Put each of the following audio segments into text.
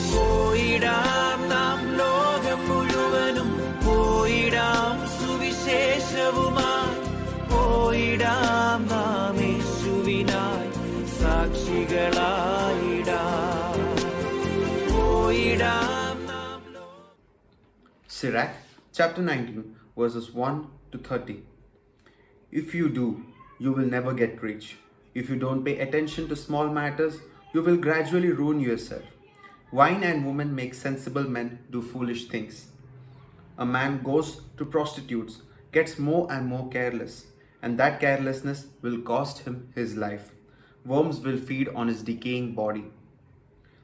പോയിടാം നാം ലോകം മുഴുവനും പോയിടാം സുവിശേഷവുമായി പോയിടാം നാം യേശുവിനായി സാക്ഷികളായിടാം പോയിടാം നാം Sirach chapter 19 verses 1 to 30. If you do, you will never get rich. If you don't pay attention to small matters, you will gradually ruin yourself. Wine and women make sensible men do foolish things. A man goes to prostitutes, gets more and more careless, and that carelessness will cost him his life. Worms will feed on his decaying body.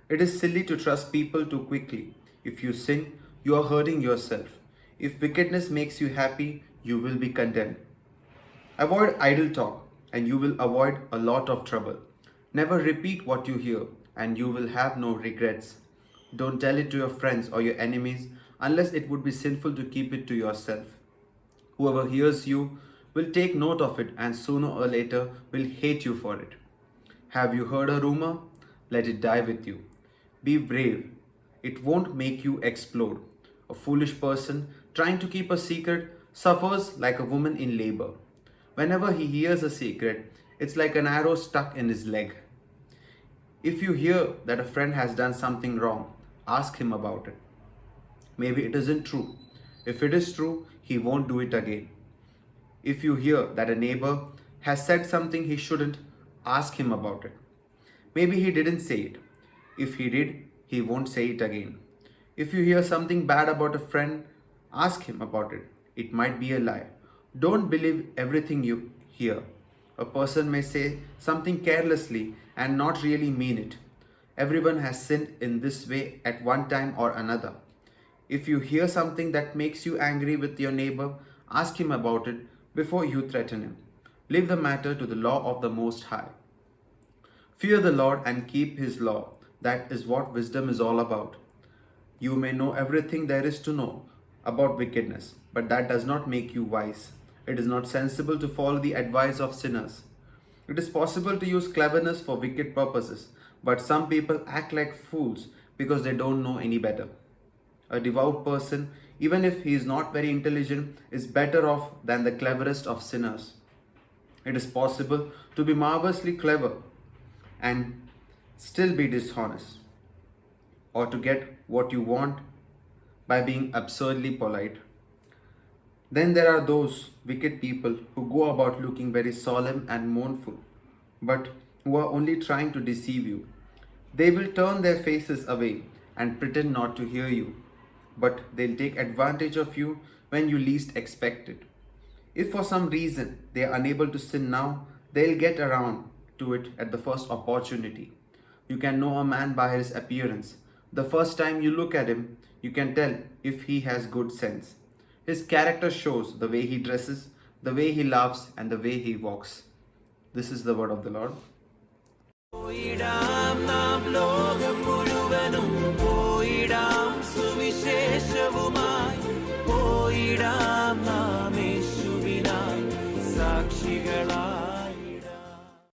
It is silly to trust people too quickly. If you sin, you are hurting yourself. If wickedness makes you happy, you will be condemned. Avoid idle talk, and you will avoid a lot of trouble. Never repeat what you hear, and you will have no regrets. Don't tell it to your friends or your enemies unless it would be sinful to keep it to yourself. Whoever hears you will take note of it and sooner or later will hate you for it. Have you heard a rumor? Let it die with you. Be brave. It won't make you explode. A foolish person trying to keep a secret suffers like a woman in labor. Whenever he hears a secret, it's like an arrow stuck in his leg. If you hear that a friend has done something wrong, ask him about it. Maybe it isn't true. If it is true, he won't do it again. If you hear that a neighbor has said something he shouldn't, ask him about it. Maybe he didn't say it. If he did, he won't say it again. If you hear something bad about a friend, ask him about it. It might be a lie. Don't believe everything you hear. A person may say something carelessly and not really mean it. Everyone has sinned in this way at one time or another. If you hear something that makes you angry with your neighbor, ask him about it before you threaten him. Leave the matter to the law of the Most High. Fear the Lord and keep His law. That is what wisdom is all about. You may know everything there is to know about wickedness, but that does not make you wise. It is not sensible to follow the advice of sinners. It is possible to use cleverness for wicked purposes, but some people act like fools because they don't know any better. A devout person, even if he is not very intelligent, is better off than the cleverest of sinners. It is possible to be marvelously clever and still be dishonest, or to get what you want by being absurdly polite. Then there are those wicked people who go about looking very solemn and mournful, but who are only trying to deceive you. They will turn their faces away and pretend not to hear you, but they'll take advantage of you when you least expect it. If for some reason they are unable to sin now, they'll get around to it at the first opportunity. You can know a man by his appearance. The first time you look at him, you can tell if he has good sense. His character shows the way he dresses, the way he laughs, and the way he walks. This is the word of the Lord. പോയിടാം നാം ലോകം മുഴുവനും പോയിടാം സുവിശേഷവുമായി പോയിടാം